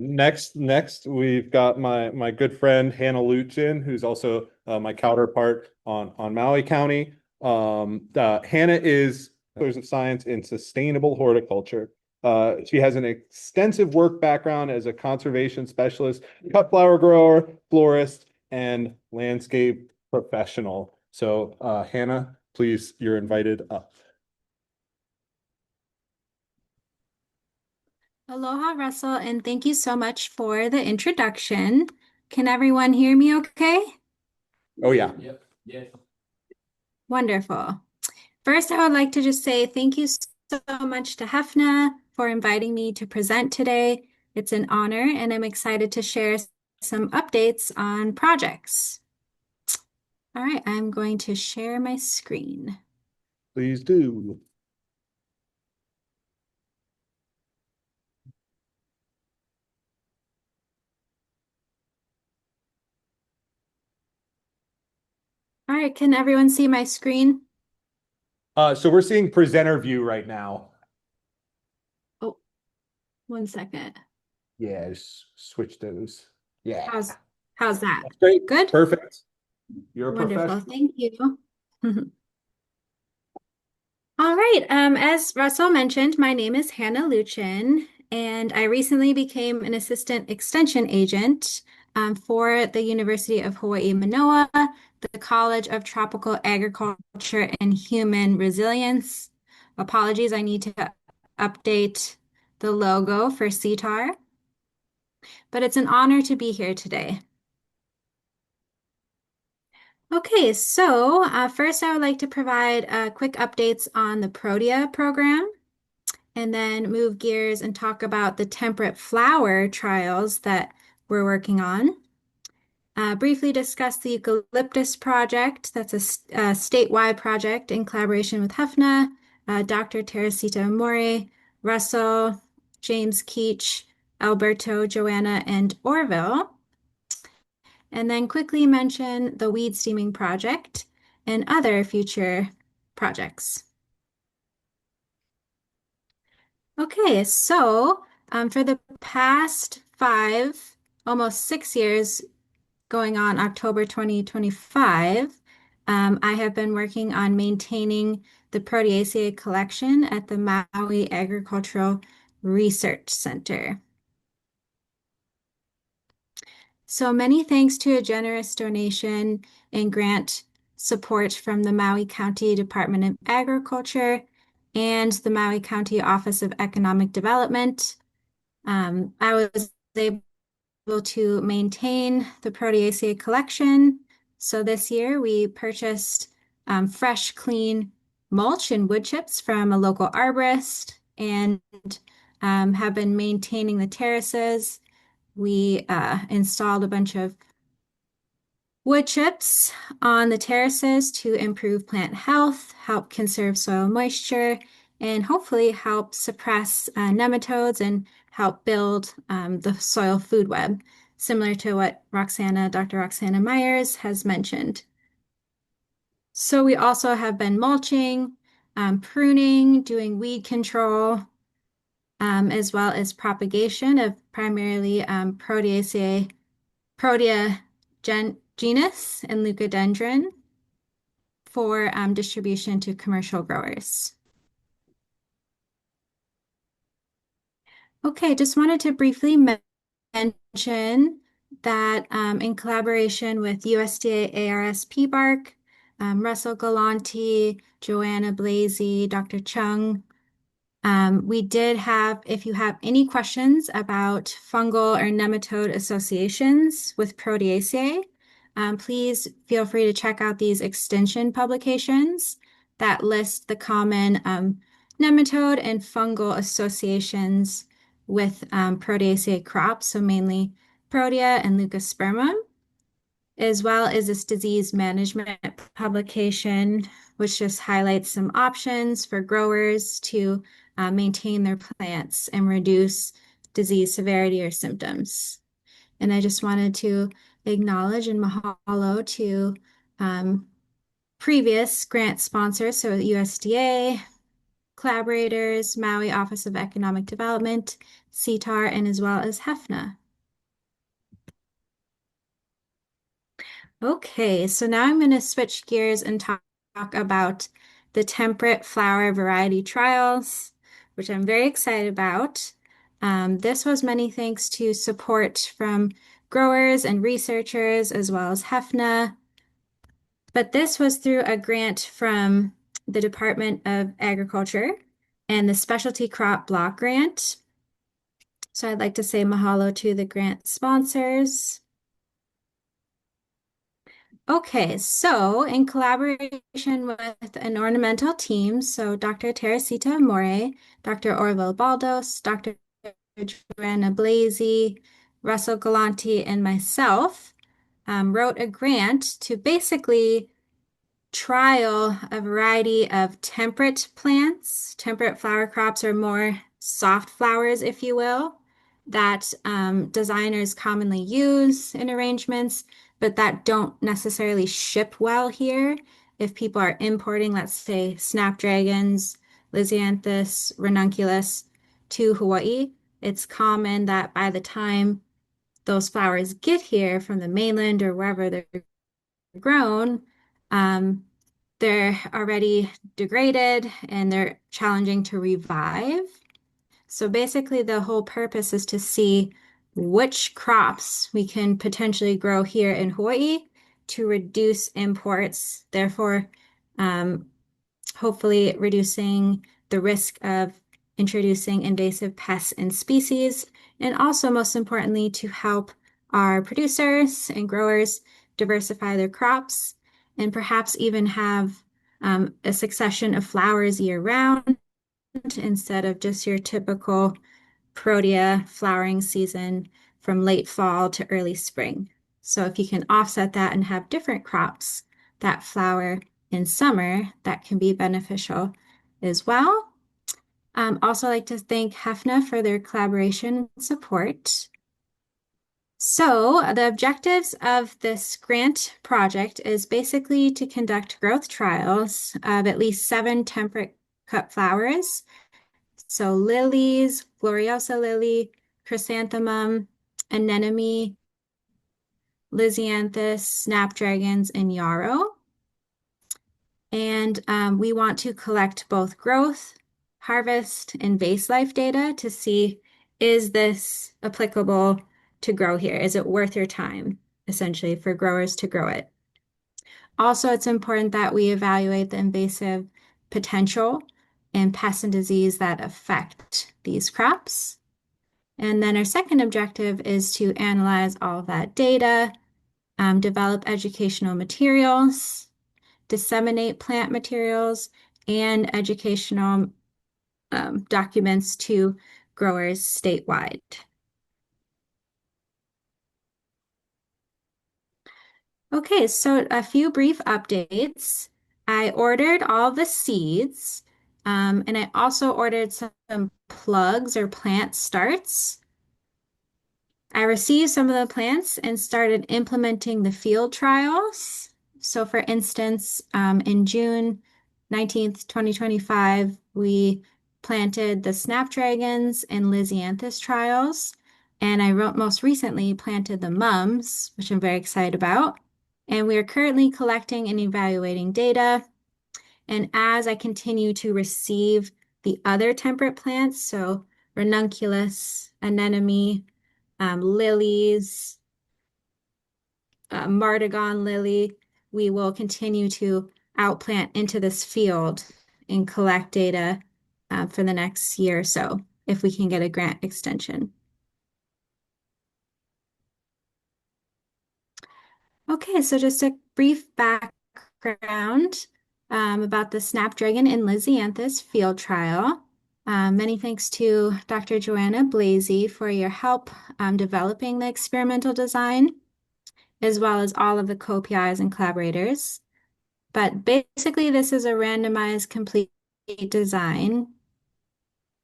Next, we've got my good friend Hannah Lutgen, who's also my counterpart on Maui County. Hannah is Bachelor's of Science in Sustainable Horticulture. She has an extensive work background as a conservation specialist, cut flower grower, florist, and landscape professional. So, Hannah, please, you're invited up. Aloha, Russell, and thank you so much for the introduction. Can everyone hear me okay? Oh yeah. Wonderful. First, I would like to just say thank you so much to HFNA for inviting me to present today. It's an honor, and I'm excited to share some updates on projects. All right, I'm going to share my screen. Please do. All right, can everyone see my screen? So we're seeing presenter view right now. Oh, 1 second. Yeah, just switch those. Yeah. How's that? That's great. Good? Perfect. You're a Wonderful. professional. Thank you. All right. As Russell mentioned, my name is Hannah Luchin, and I recently became an assistant extension agent for the University of Hawaii Manoa, the College of Tropical Agriculture and Human Resilience. Apologies, I need to update the logo for CTAHR, but it's an honor to be here today. Okay, so first I would like to provide quick updates on the Protea program, and then move gears and talk about the temperate flower trials that we're working on. Briefly discuss the eucalyptus project. That's a statewide project in collaboration with HFNA, Dr. Teresita Amore, Russell, James Keach, Alberto, Joanna, and Orville. And then quickly mention the weed steaming project and other future projects. Okay, so for the past almost 6 years, going on October 2025, I have been working on maintaining the Proteaceae collection at the Maui Agricultural Research Center. So many thanks to a generous donation and grant support from the Maui County Department of Agriculture and the Maui County Office of Economic Development. I was able to maintain the Proteaceae collection. So this year we purchased fresh, clean mulch and wood chips from a local arborist and have been maintaining the terraces. We installed a bunch of wood chips on the terraces to improve plant health, help conserve soil moisture, and hopefully help suppress nematodes and help build the soil food web, similar to what Dr. Roxana Myers has mentioned. So we also have been mulching, pruning, doing weed control, as well as propagation of primarily Protea genus and leucodendron for distribution to commercial growers. Okay, just wanted to briefly mention that in collaboration with USDA ARS PBARC, Russell Galanti, Joanna Blasey, Dr. Chung, we did have, if you have any questions about fungal or nematode associations with Proteaceae, please feel free to check out these extension publications that list the common nematode and fungal associations with Proteaceae crops, so mainly Protea and Leucospermum, as well as this disease management publication, which just highlights some options for growers to maintain their plants and reduce disease severity or symptoms. And I just wanted to acknowledge and mahalo to previous grant sponsors, so USDA, collaborators, Maui Office of Economic Development, CTAHR, and as well as HFNA. Okay, so now I'm going to switch gears and talk about the temperate flower variety trials, which I'm very excited about. This was many thanks to support from growers and researchers as well as HFNA. But this was through a grant from the Department of Agriculture and the Specialty Crop Block Grant. So I'd like to say mahalo to the grant sponsors. Okay, so in collaboration with an ornamental team, so Dr. Teresita Amore, Dr. Orville Baldos, Dr. Joanna Blasey, Russell Galanti, and myself wrote a grant to basically trial a variety of temperate plants. Temperate flower crops are more soft flowers, if you will, that designers commonly use in arrangements, but that don't necessarily ship well here. If people are importing, let's say, snapdragons, Lisianthus, ranunculus to Hawaii, it's common that by the time those flowers get here from the mainland or wherever they're grown, um, they're already degraded and they're challenging to revive. So basically, the whole purpose is to see which crops we can potentially grow here in Hawaii to reduce imports, therefore, um, hopefully reducing the risk of introducing invasive pests and species, and also, most importantly, to help our producers and growers diversify their crops and perhaps even have a succession of flowers year round instead of just your typical protea flowering season from late fall to early spring. So if you can offset that and have different crops that flower in summer, that can be beneficial as well. Also like to thank HFNA for their collaboration and support. So the objectives of this grant project is basically to conduct growth trials of at least 7 temperate cut flowers. So lilies, gloriosa lily, chrysanthemum, anemone, lisianthus, snapdragons, and yarrow. And we want to collect both growth, harvest, and base life data to see, is this applicable to grow here? Is it worth your time, essentially, for growers to grow it? Also, it's important that we evaluate the invasive potential and pest and disease that affect these crops. And then our second objective is to analyze all of that data, develop educational materials, disseminate plant materials, and educational documents to growers statewide. Okay, so a few brief updates. I ordered all the seeds, and I also ordered some plugs or plant starts. I received some of the plants and started implementing the field trials. So for instance, in June 19th, 2025, we planted the snapdragons and Lisianthus trials. And I most recently planted the mums, which I'm very excited about. And we are currently collecting and evaluating data. And as I continue to receive the other temperate plants, so ranunculus, anemone, lilies, martagon lily, we will continue to outplant into this field and collect data for the next year or so if we can get a grant extension. Okay, so just a brief background about the Snapdragon and Lisianthus field trial. Many thanks to Dr. Joanna Blasey for your help developing the experimental design, as well as all of the co-PIs and collaborators. But basically, this is a randomized complete design.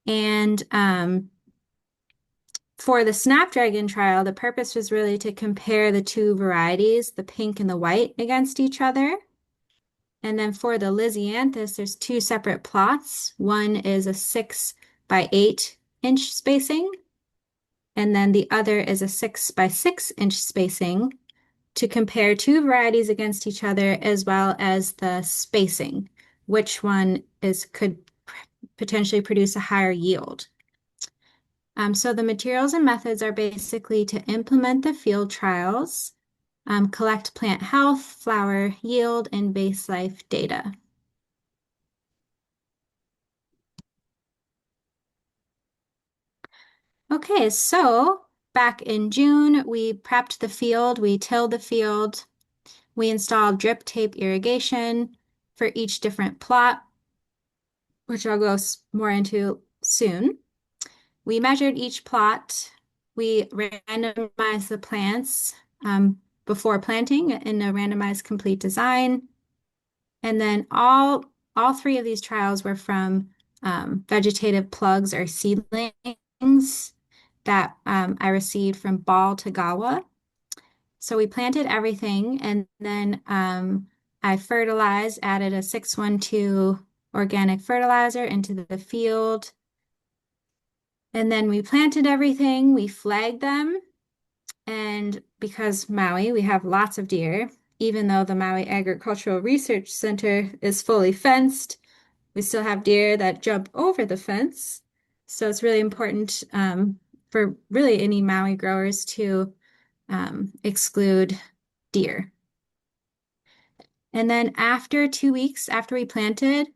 And for the Snapdragon trial, the purpose was really to compare the two varieties, the pink and the white, against each other. And then for the Lysianthus, there's two separate plots. One is a 6 by 8 inch spacing, and then the other is a 6 by 6 inch spacing to compare two varieties against each other as well as the spacing, which one could potentially produce a higher yield. So the materials and methods are basically to implement the field trials, collect plant health, flower yield, and base life data. Okay, so back in June, we prepped the field, we tilled the field, we installed drip tape irrigation for each different plot, which I'll go more into soon. We measured each plot. We randomized the plants before planting in a randomized complete design. And then all three of these trials were from vegetative plugs or seedlings that I received from Ball Tagawa. So we planted everything, and then I fertilized, added a 612 organic fertilizer into the field. And then we planted everything, we flagged them, and because Maui, we have lots of deer, even though the Maui Agricultural Research Center is fully fenced, we still have deer that jump over the fence. So it's really important for really any Maui growers to exclude deer. And then after 2 weeks after we planted,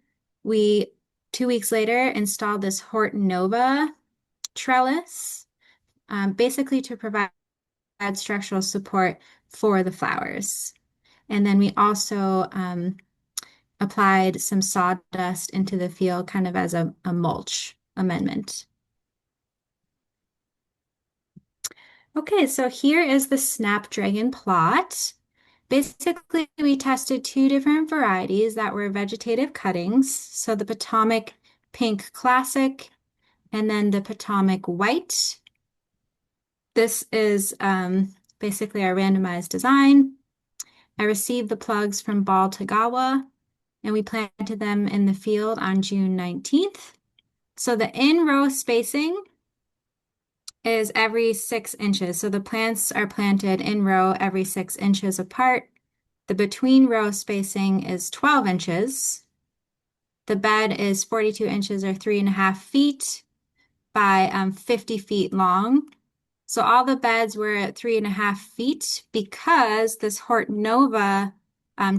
we 2 weeks later installed this Hortonova trellis, basically to provide structural support for the flowers. And then we also applied some sawdust into the field kind of as a mulch amendment. Okay, so here is the Snapdragon plot. Basically, we tested two different varieties that were vegetative cuttings. So the Potomac Pink Classic and then the Potomac White. This is basically our randomized design. I received the plugs from Ball Tagawa, and we planted them in the field on June 19th. So the in-row spacing is every 6 inches. So the plants are planted in row every 6 inches apart. The between row spacing is 12 inches. The bed is 42 inches or 3.5 feet by 50 feet long. So all the beds were at 3.5 feet because this Hortonova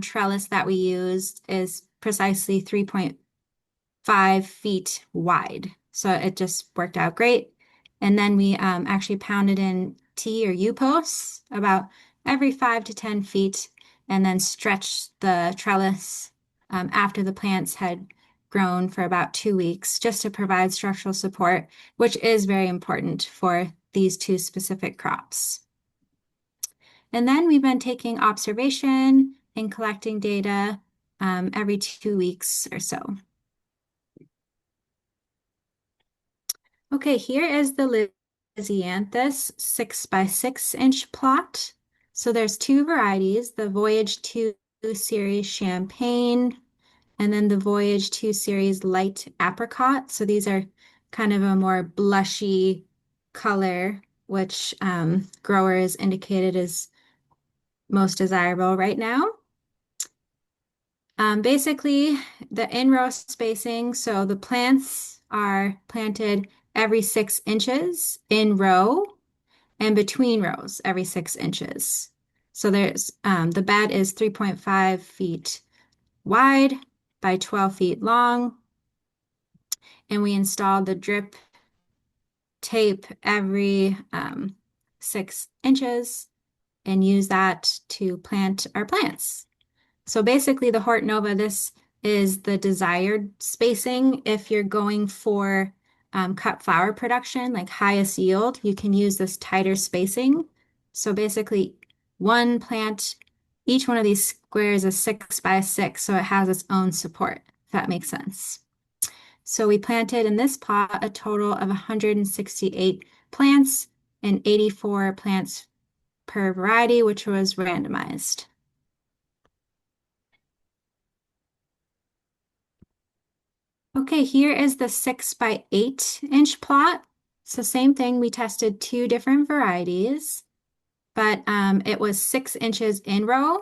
trellis that we used is precisely 3.5 feet wide. So it just worked out great. And then we actually pounded in T or U posts about every 5 to 10 feet and then stretched the trellis after the plants had grown for about 2 weeks just to provide structural support, which is very important for these two specific crops. And then we've been taking observation and collecting data every 2 weeks or so. Okay, here is the Lysianthus 6 by 6 inch plot. So there's two varieties, the Voyage 2 series Champagne and then the Voyage 2 series Light Apricot. So these are kind of a more blushy color, which growers indicated is most desirable right now. Basically, the in-row spacing, so the plants are planted every 6 inches in row and between rows every 6 inches. So there's the bed is 3.5 feet wide by 12 feet long. And we installed the drip tape every 6 inches and use that to plant our plants. So basically the Hortonova, this is the desired spacing. If you're going for cut flower production, like highest yield, you can use this tighter spacing. So basically one plant, each one of these squares is 6 by 6, so it has its own support, if that makes sense. So we planted in this plot a total of 168 plants and 84 plants per variety, which was randomized. Okay, here is the 6 by 8 inch plot. So same thing, we tested two different varieties, but it was 6 inches in row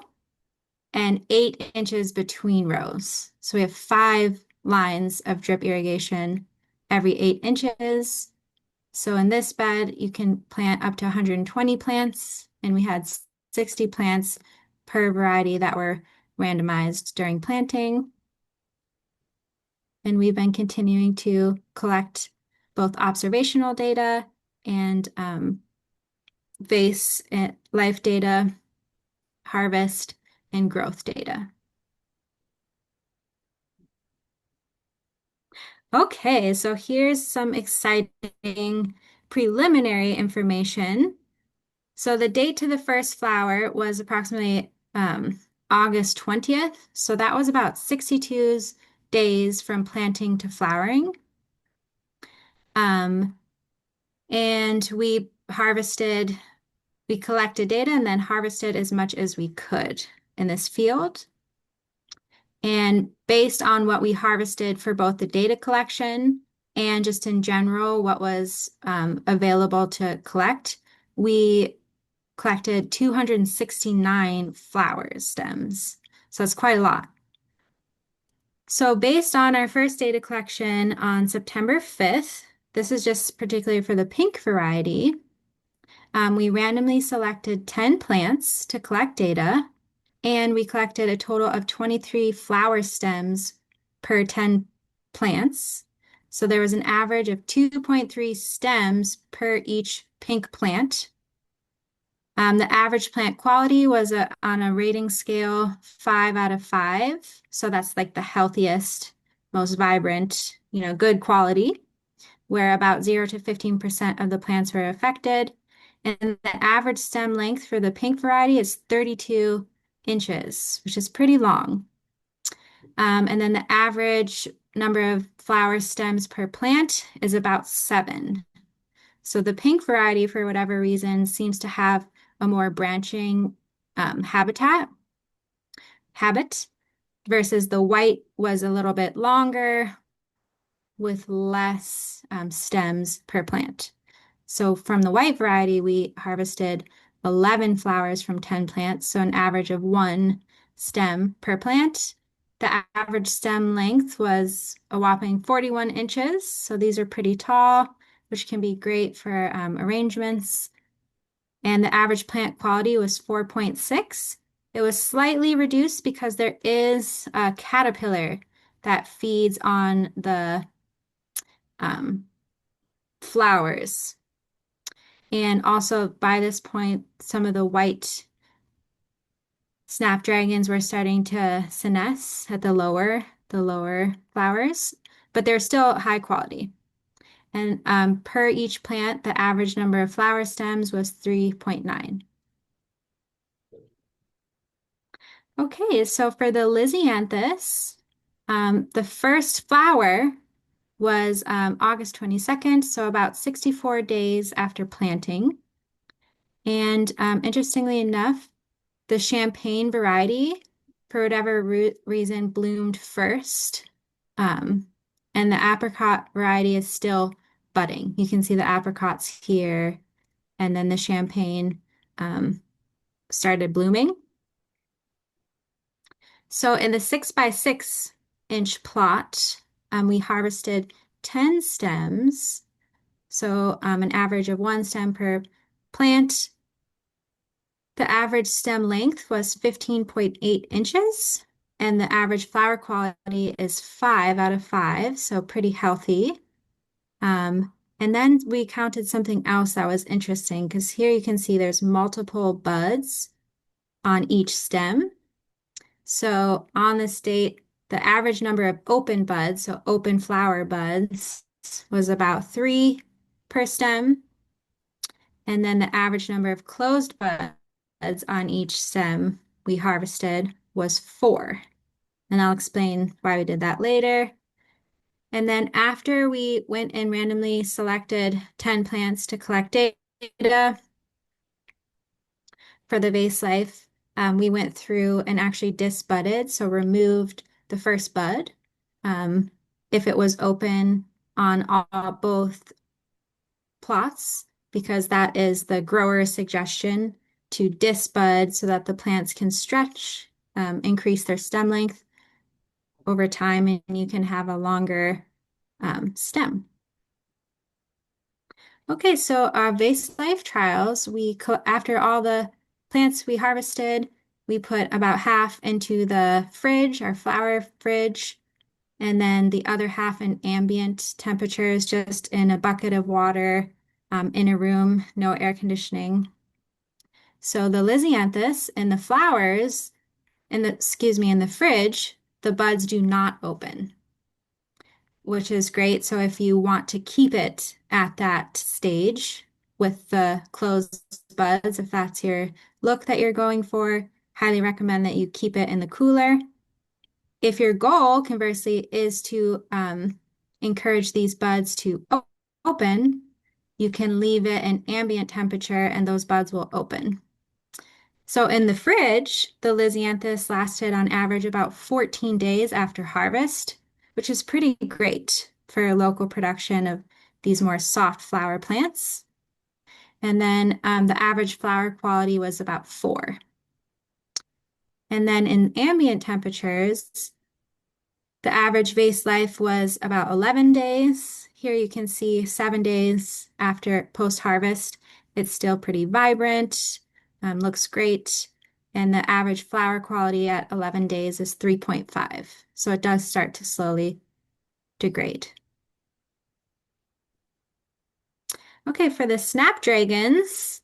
and 8 inches between rows. So we have 5 lines of drip irrigation every 8 inches. So in this bed, you can plant up to 120 plants, and we had 60 plants per variety that were randomized during planting. And we've been continuing to collect both observational data and vase life data, harvest, and growth data. Okay, so here's some exciting preliminary information. So the date to the first flower was approximately August 20th. So that was about 62 days from planting to flowering. Um, and we collected data and then harvested as much as we could in this field. And based on what we harvested for both the data collection and just in general, what was available to collect, we collected 269 flower stems. So it's quite a lot. So based on our first data collection on September 5th, this is just particularly for the pink variety, we randomly selected 10 plants to collect data, and we collected a total of 23 flower stems per 10 plants. So there was an average of 2.3 stems per each pink plant. The average plant quality was on a rating scale 5 out of 5. So that's like the healthiest, most vibrant, good quality, where about 0 to 15% of the plants were affected. And the average stem length for the pink variety is 32 inches, which is pretty long. And then the average number of flower stems per plant is about 7. So the pink variety, for whatever reason, seems to have a more branching habit, versus the white was a little bit longer with less stems per plant. So from the white variety, we harvested 11 flowers from 10 plants, so an average of 1 stem per plant. The average stem length was a whopping 41 inches, so these are pretty tall, which can be great for arrangements. And the average plant quality was 4.6. It was slightly reduced because there is a caterpillar that feeds on the um, flowers. And also by this point, some of the white snapdragons were starting to senesce at the lower flowers, but they're still high quality. And per each plant, the average number of flower stems was 3.9. Okay, so for the Lysianthus, the first flower was August 22nd, so about 64 days after planting. And interestingly enough, the champagne variety, for whatever reason, bloomed first. Um, and the apricot variety is still budding. You can see the apricots here, and then the champagne started blooming. So in the 6 by 6 inch plot, we harvested 10 stems. So an average of 1 stem per plant. The average stem length was 15.8 inches, and the average flower quality is 5 out of 5, so pretty healthy. And then we counted something else that was interesting, because here you can see there's multiple buds on each stem. So on this date, the average number of open buds, so open flower buds, was about 3 per stem. And then the average number of closed buds on each stem we harvested was 4. And I'll explain why we did that later. And then after we went and randomly selected 10 plants to collect data for the vase life, we went through and actually disbudded, so removed the first bud. if it was open on both plots, because that is the grower's suggestion to disbud so that the plants can stretch, increase their stem length over time, and you can have a longer stem. Okay, so our vase life trials, after all the plants we harvested, we put about half into the fridge, our flower fridge, and then the other half in ambient temperatures, just in a bucket of water, in a room, no air conditioning. So the Lisianthus and the flowers in the fridge, the buds do not open, which is great. So if you want to keep it at that stage with the closed buds, if that's your look that you're going for, highly recommend that you keep it in the cooler. If your goal, conversely, is to encourage these buds to open, you can leave it in ambient temperature and those buds will open. So in the fridge, the Lisianthus lasted on average about 14 days after harvest, which is pretty great for local production of these more soft flower plants. And then the average flower quality was about 4. And then in ambient temperatures, the average vase life was about 11 days. Here you can see 7 days after post-harvest. It's still pretty vibrant, looks great. And the average flower quality at 11 days is 3.5. So it does start to slowly degrade. Okay, for the snapdragons,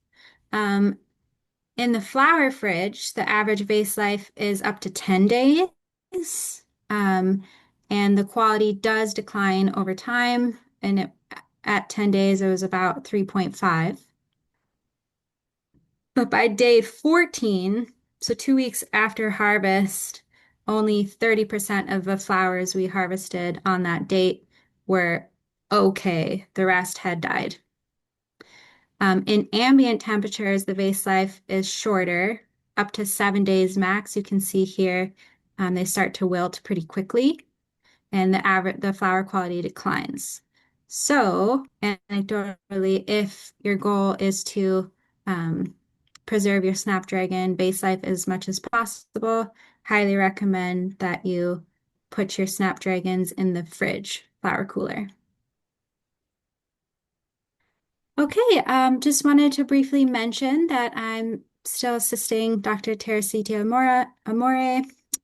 in the flower fridge, the average vase life is up to 10 days. And the quality does decline over time. And at 10 days, it was about 3.5. But by day 14, so 2 weeks after harvest, only 30% of the flowers we harvested on that date were okay. The rest had died. In ambient temperatures, the vase life is shorter, up to 7 days max. You can see here, they start to wilt pretty quickly, and the flower quality declines. So, anecdotally, if your goal is to preserve your snapdragon vase life as much as possible, highly recommend that you put your snapdragons in the fridge flower cooler. Okay, just wanted to briefly mention that I'm still assisting Dr. Teresita Amore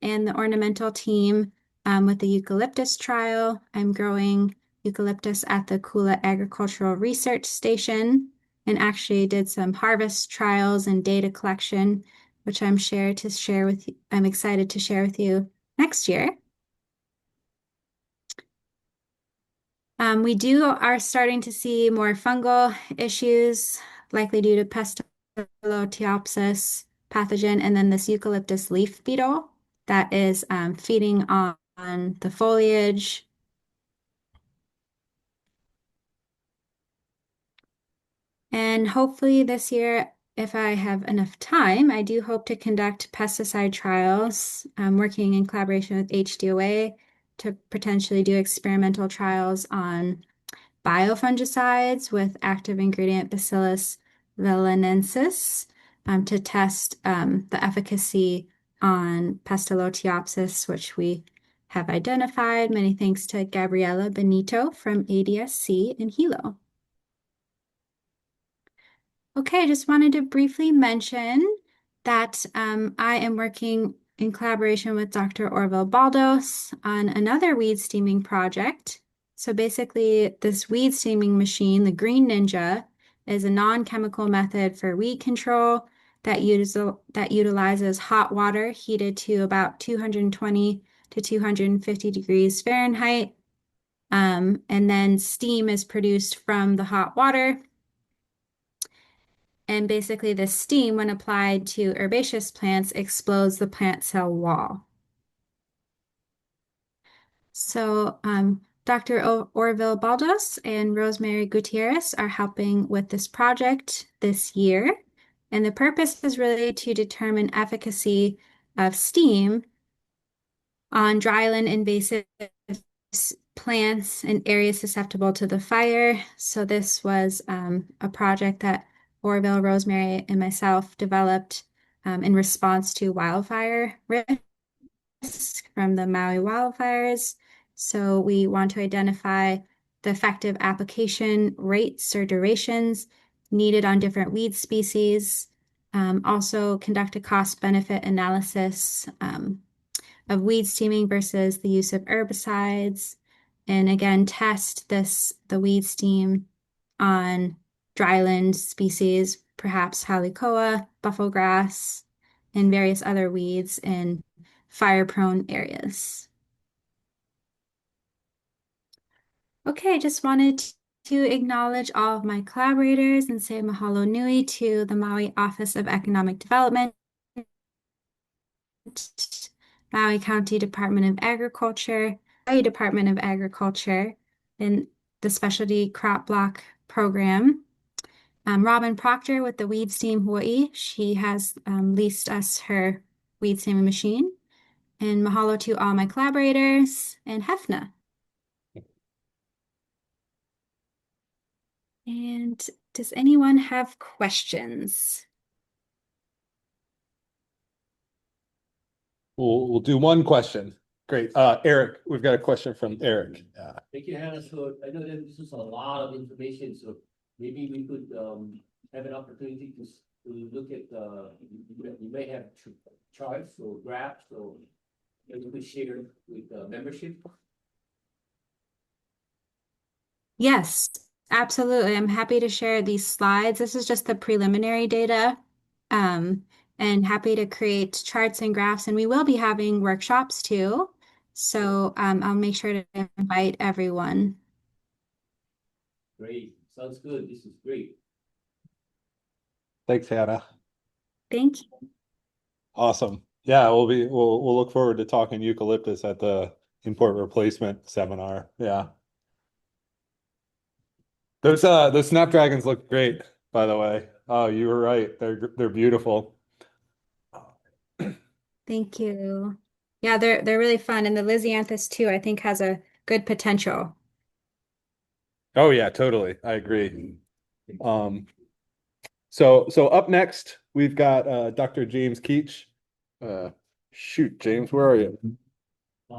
and the Ornamental team with the eucalyptus trial. I'm growing eucalyptus at the Kula Agricultural Research Station and actually did some harvest trials and data collection, which I'm excited to share with you next year. We are starting to see more fungal issues, likely due to Pastaloteopsis pathogen, and then this eucalyptus leaf beetle that is feeding on the foliage. And hopefully this year, if I have enough time, I do hope to conduct pesticide trials, working in collaboration with HDOA to potentially do experimental trials on biofungicides with active ingredient Bacillus velenensis to test the efficacy on Pastaloteopsis, which we have identified. Many thanks to Gabriela Benito from ADSC in Hilo. Okay, I just wanted to briefly mention that I am working in collaboration with Dr. Orville Baldos on another weed steaming project. So basically, this weed steaming machine, the Green Ninja, is a non-chemical method for weed control that utilizes hot water heated to about 220 to 250 degrees Fahrenheit. And then steam is produced from the hot water. And basically, this steam, when applied to herbaceous plants, explodes the plant cell wall. So Dr. Orville Baldos and Rosemary Gutierrez are helping with this project this year. And the purpose is really to determine efficacy of steam on dryland invasive plants in areas susceptible to the fire. So this was a project that Orville, Rosemary, and myself developed in response to wildfire risk from the Maui wildfires. So we want to identify the effective application rates or durations needed on different weed species. Also conduct a cost-benefit analysis of weed steaming versus the use of herbicides. And again, test the weed steam on dryland species, perhaps Halicoa, bufflegrass, and various other weeds in fire-prone areas. Okay, just wanted to acknowledge all of my collaborators and say mahalo nui to the Maui Office of Economic Development, Maui County Department of Agriculture, Maui Department of Agriculture, and the Specialty Crop Block Program. Robin Proctor with the Weed Steam Hawaii. She has leased us her weed steaming machine. And mahalo to all my collaborators and HFNA. And does anyone have questions? We'll do one question. Great. Eric, we've got a question from Eric. Thank you, Hannah. So I know that this is a lot of information, so maybe we could have an opportunity to look at we may have charts or graphs, or maybe we could share with membership. Yes, absolutely. I'm happy to share these slides. This is just the preliminary data. And happy to create charts and graphs, and we will be having workshops too. So I'll make sure to invite everyone. Great, sounds good. This is great. Thanks, Hannah. Thank you. Awesome. Yeah, we'll look forward to talking eucalyptus at the import replacement seminar. Yeah. Those snapdragons look great, by the way. Oh, you were right. They're beautiful. Thank you. Yeah, they're really fun, and the Lysianthus too, I think has a good potential. Oh yeah, totally. I agree. So up next we've got Dr. James Keach. Shoot, James, where are you?